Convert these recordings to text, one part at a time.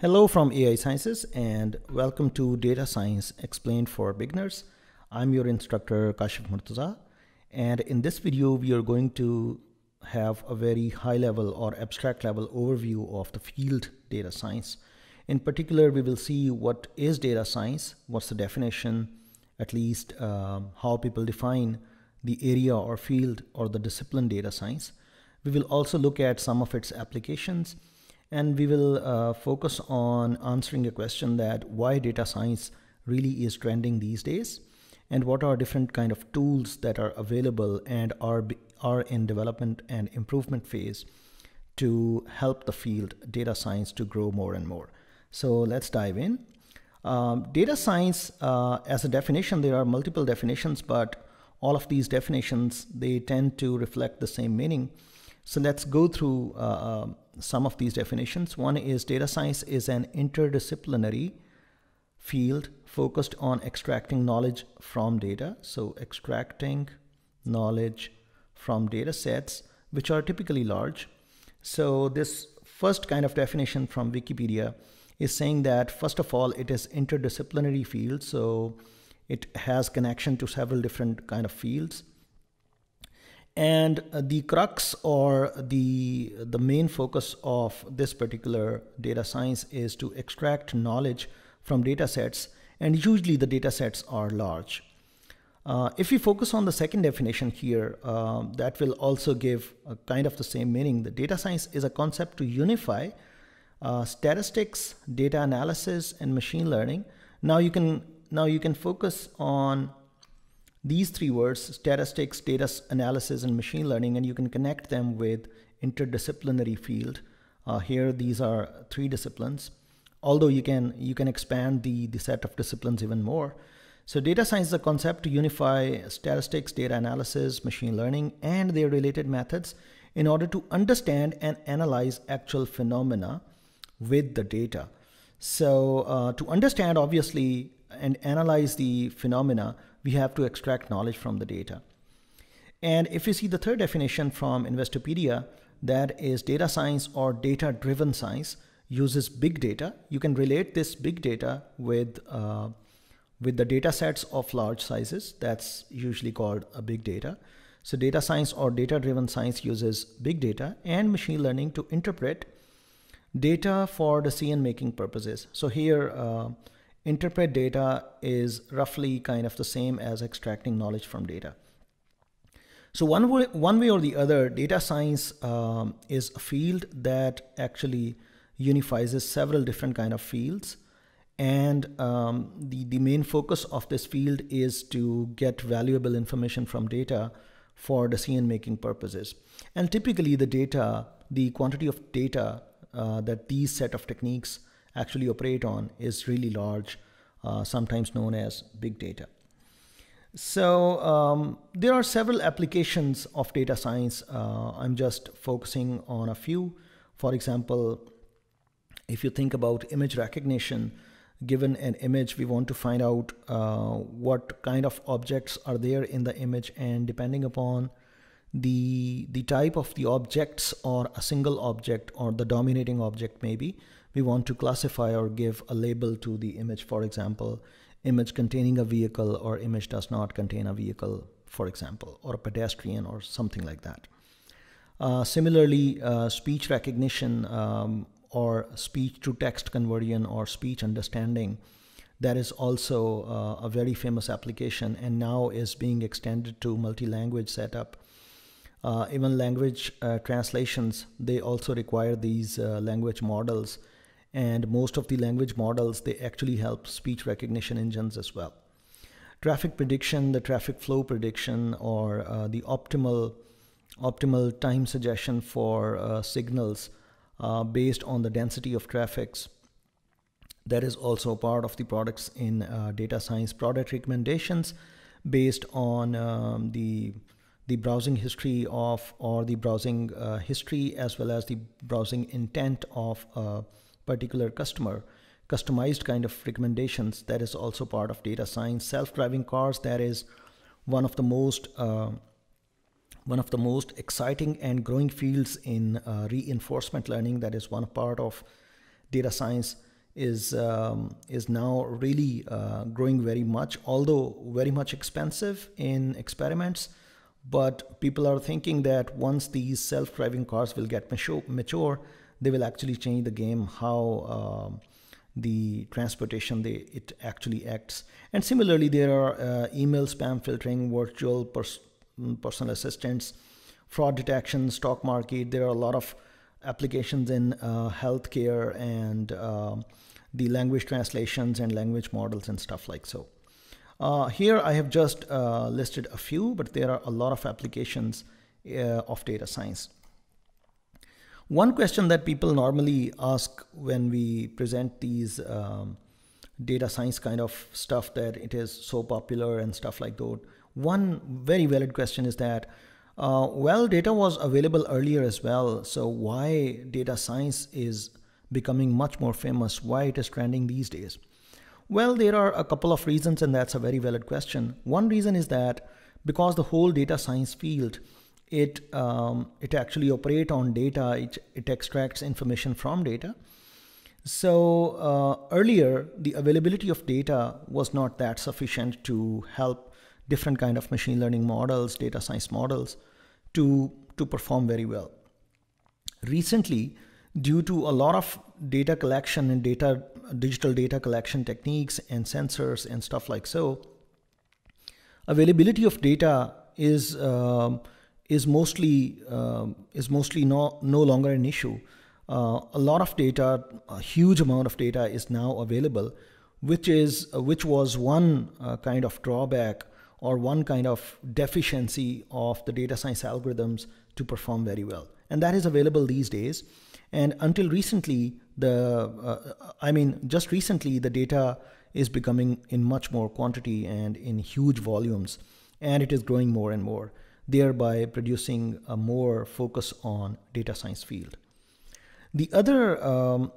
Hello from AI Sciences and welcome to Data Science Explained for Beginners. I'm your instructor Kashif Murtaza, and in this video we are going to have a very high level or abstract level overview of the field data science. In particular, we will see what is data science, what's the definition, at least how people define the area or field or the discipline data science. We will also look at some of its applications, and we will focus on answering a question that why data science really is trending these days, and what are different kind of tools that are available and are in development and improvement phase to help the field data science to grow more and more. So let's dive in. Data science as a definition, there are multiple definitions, but all of these definitions, they tend to reflect the same meaning. So let's go through some of these definitions. One is data science is an interdisciplinary field focused on extracting knowledge from data. So extracting knowledge from data sets, which are typically large. So this first kind of definition from Wikipedia is saying that, first of all, it is interdisciplinary field. So it has connection to several different kind of fields. And the crux or the main focus of this particular data science is to extract knowledge from data sets, and usually the data sets are large. If we focus on the second definition here, that will also give a kind of the same meaning. The data science is a concept to unify statistics, data analysis, and machine learning. Now you can focus on these three words: statistics, data analysis, and machine learning, and you can connect them with interdisciplinary field. Here, these are three disciplines, although you can expand the set of disciplines even more. So data science is a concept to unify statistics, data analysis, machine learning, and their related methods in order to understand and analyze actual phenomena with the data. So to understand, obviously, and analyze the phenomena, we have to extract knowledge from the data. And if you see the third definition from Investopedia, that is data science or data-driven science uses big data. You can relate this big data with the data sets of large sizes. That's usually called a big data. So data science or data-driven science uses big data and machine learning to interpret data for decision-making purposes. So here, interpret data is roughly kind of the same as extracting knowledge from data. So one way or the other, data science is a field that actually unifies several different kind of fields. And the main focus of this field is to get valuable information from data for decision-making purposes. And typically the quantity of data that these set of techniques actually operate on is really large, sometimes known as big data. So there are several applications of data science. I'm just focusing on a few. For example, if you think about image recognition, given an image, we want to find out what kind of objects are there in the image, and depending upon the type of the objects, or a single object or the dominating object maybe, we want to classify or give a label to the image. For example, image containing a vehicle, or image does not contain a vehicle, for example, or a pedestrian or something like that. Similarly, speech recognition or speech to text conversion or speech understanding, that is also a very famous application, and now is being extended to multi-language setup. Even language translations, they also require these language models, and most of the language models, they actually help speech recognition engines as well. Traffic prediction, the traffic flow prediction, or the optimal time suggestion for signals based on the density of traffics, that is also part of the products in data science. Product recommendations based on the browsing history of, or the browsing history, as well as the browsing intent of a particular customer, customized kind of recommendations, that is also part of data science. Self-driving cars, that is one of the most exciting and growing fields in reinforcement learning. That is one part of data science. is now really growing very much, although very much expensive in experiments. But people are thinking that once these self-driving cars will get mature, they will actually change the game, how the transportation it actually acts. And similarly, there are email spam filtering, virtual personal assistants, fraud detection, stock market. There are a lot of applications in healthcare and the language translations and language models and stuff like so. Here I have just listed a few, but there are a lot of applications of data science. One question that people normally ask when we present these data science kind of stuff, that it is so popular and stuff like that. One very valid question is that, well, data was available earlier as well, so why data science is becoming much more famous, why it is trending these days? Well, there are a couple of reasons, and that's a very valid question. One reason is that because the whole data science field, it actually operates on data, it extracts information from data. So earlier, the availability of data was not that sufficient to help different kind of machine learning models, data science models to perform very well. Recently, due to a lot of data collection and digital data collection techniques and sensors and stuff like so, availability of data is mostly no longer an issue. A lot of data, a huge amount of data is now available, which was one kind of drawback or one kind of deficiency of the data science algorithms to perform very well. And that is available these days. And until recently, just recently, the data is becoming in much more quantity and in huge volumes, and it is growing more and more, thereby producing a more focus on data science field. The other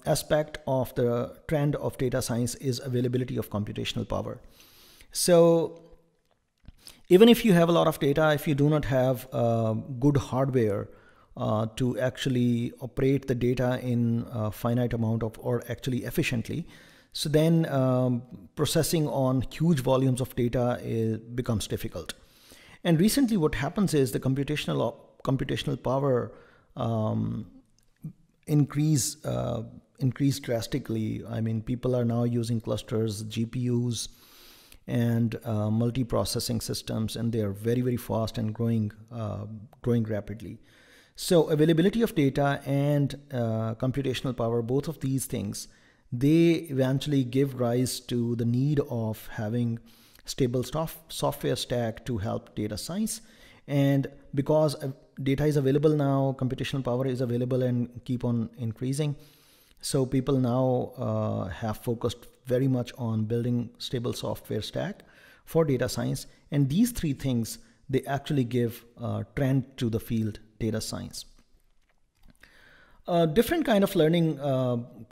aspect of the trend of data science is availability of computational power. So even if you have a lot of data, if you do not have good hardware to actually operate the data in a finite amount of, or actually efficiently, so then processing on huge volumes of data becomes difficult. And recently what happens is the computational power increased drastically. I mean, people are now using clusters, GPUs, and multi-processing systems, and they are very, very fast and growing rapidly. So availability of data and computational power, both of these things, they eventually give rise to the need of having stable software stack to help data science. And because data is available now, computational power is available and keep on increasing. So people now have focused very much on building stable software stack for data science. And these three things, they actually give a trend to the field data science. Different kind of learning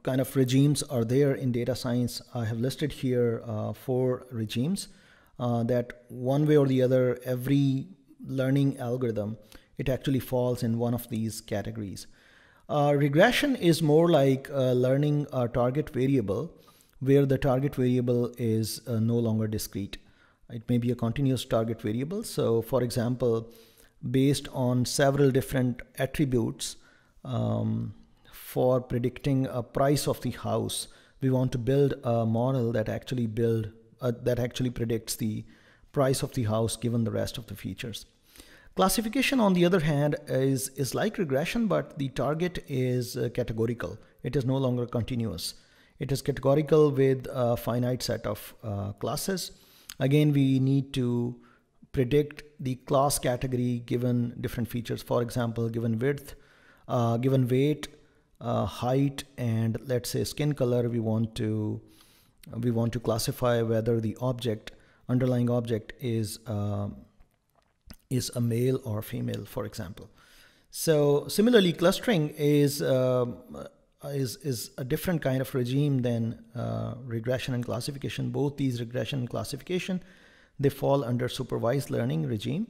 kind of regimes are there in data science. I have listed here 4 regimes that one way or the other, every learning algorithm, it actually falls in one of these categories. Regression is more like learning a target variable where the target variable is no longer discrete. It may be a continuous target variable. So for example, based on several different attributes for predicting a price of the house, we want to build a model that actually predicts the price of the house given the rest of the features. Classification, on the other hand, is like regression, but the target is categorical. It is no longer continuous. It is categorical with a finite set of classes. Again, we need to predict the class category given different features. For example, given width, given weight, height, and let's say skin color, we want to classify whether the underlying object is a male or female, for example. So similarly, clustering is a different kind of regime than regression and classification. Both these regression and classification, they fall under supervised learning regime,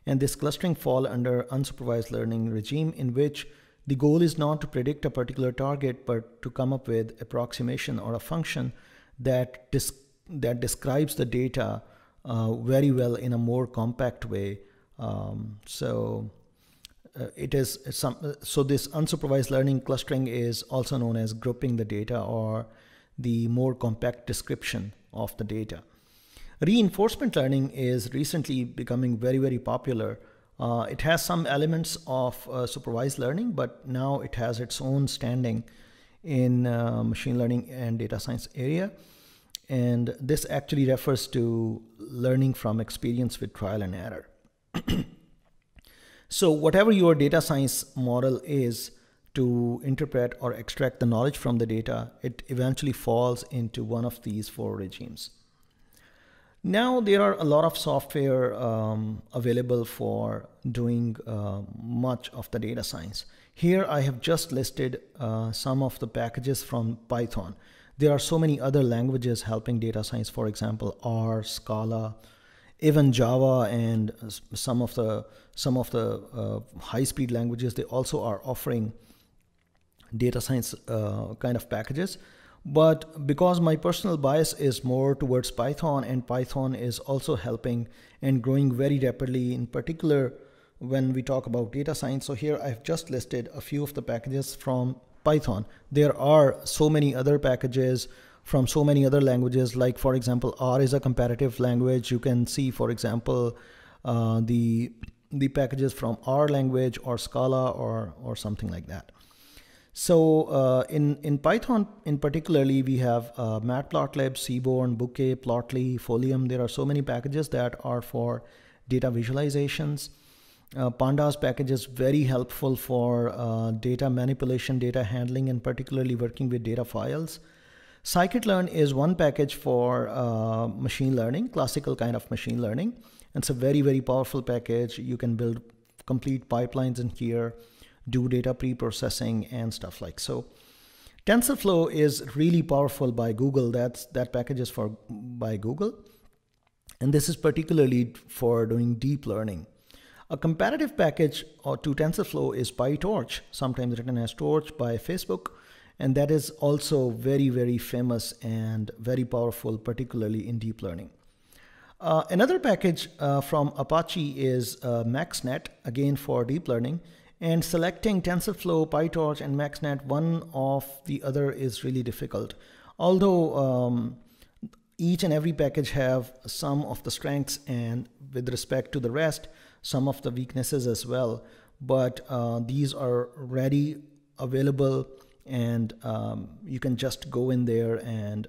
and this clustering fall under unsupervised learning regime, in which The goal is not to predict a particular target, but to come up with approximation or a function that describes the data very well in a more compact way. So this unsupervised learning clustering is also known as grouping the data, or the more compact description of the data. Reinforcement learning is recently becoming very, very popular. It has some elements of supervised learning, but now it has its own standing in machine learning and data science area. And this actually refers to learning from experience with trial and error. So whatever your data science model is to interpret or extract the knowledge from the data, it eventually falls into one of these four regimes. Now there are a lot of software available for doing much of the data science. Here I have just listed some of the packages from Python. There are so many other languages helping data science, for example, R, Scala, even Java, and some of the high-speed languages. They also are offering data science kind of packages. But because my personal bias is more towards Python, and Python is also helping and growing very rapidly, in particular when we talk about data science. So here I've just listed a few of the packages from Python. There are so many other packages from so many other languages, like for example, R is a comparative language. You can see, for example, the packages from R language or Scala or something like that. So in Python in particularly, we have Matplotlib, Seaborn, Bouquet, Plotly, Folium. There are so many packages that are for data visualizations. Pandas package is very helpful for data manipulation, data handling, and particularly working with data files. Scikit-learn is one package for machine learning, classical kind of machine learning. It's a very, very powerful package. You can build complete pipelines in here, do data pre-processing and stuff like so. TensorFlow is really powerful by Google. That package is by Google. And this is particularly for doing deep learning. A comparative package to TensorFlow is PyTorch, sometimes written as Torch by Facebook. And that is also very, very famous and very powerful, particularly in deep learning. Another package from Apache is MaxNet, again for deep learning. And selecting TensorFlow, PyTorch, and MaxNet, one of the other is really difficult. Although each and every package have some of the strengths and with respect to the rest, some of the weaknesses as well. But these are ready, available, and you can just go in there and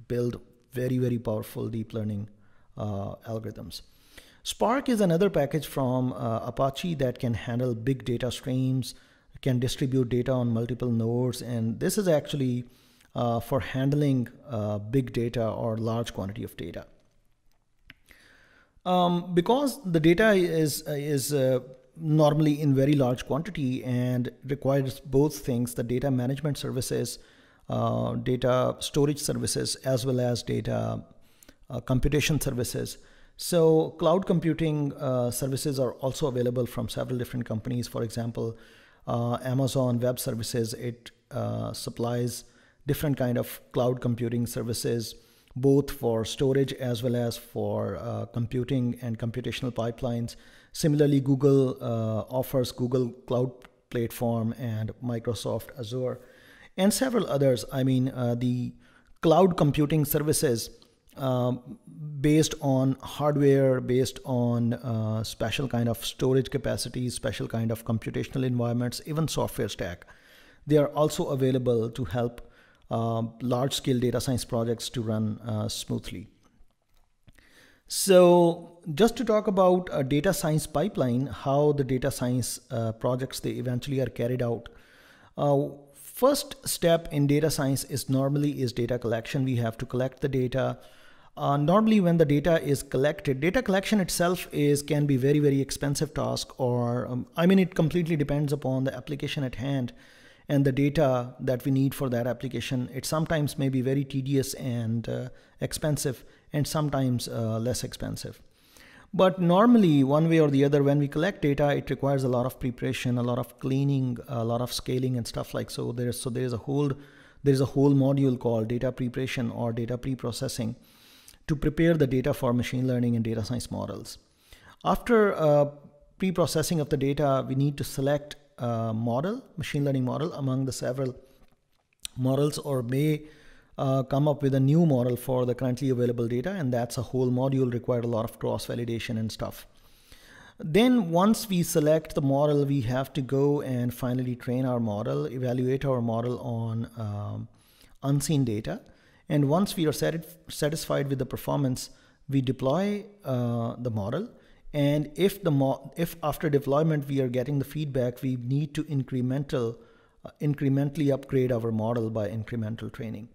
build very, very powerful deep learning algorithms. Spark is another package from Apache that can handle big data streams, can distribute data on multiple nodes, and this is actually for handling big data or large quantity of data. Because the data is normally in very large quantity and requires both things, the data management services, data storage services, as well as data computation services. So cloud computing services are also available from several different companies. For example, Amazon Web Services, it supplies different kind of cloud computing services, both for storage as well as for computing and computational pipelines. Similarly, Google offers Google Cloud Platform and Microsoft Azure and several others. I mean, the cloud computing services based on hardware, based on special kind of storage capacities, special kind of computational environments, even software stack. They are also available to help large-scale data science projects to run smoothly. So just to talk about a data science pipeline, how the data science projects, they eventually are carried out. First step in data science is normally data collection. We have to collect the data. Normally when the data is collected, data collection itself can be very, very expensive task, or I mean, it completely depends upon the application at hand and the data that we need for that application. It sometimes may be very tedious and expensive, and sometimes less expensive. But normally, one way or the other, when we collect data, it requires a lot of preparation, a lot of cleaning, a lot of scaling and stuff like so. There's a whole module called data preparation or data pre-processing to prepare the data for machine learning and data science models. After pre-processing of the data, we need to select a model, machine learning model, among the several models, or may come up with a new model for the currently available data, and that's a whole module, required a lot of cross-validation and stuff. Then once we select the model, we have to go and finally train our model, evaluate our model on unseen data. And once we are satisfied with the performance, we deploy the model. And if after deployment we are getting the feedback, we need to incrementally upgrade our model by incremental training.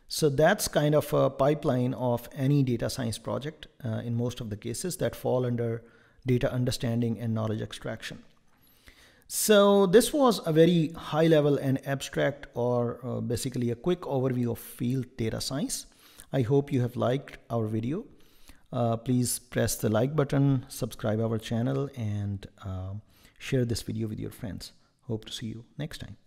So that's kind of a pipeline of any data science project in most of the cases that fall under data understanding and knowledge extraction. So this was a very high level and abstract, or basically a quick overview of field data science. I hope you have liked our video. Please press the like button, subscribe our channel, and share this video with your friends. Hope to see you next time.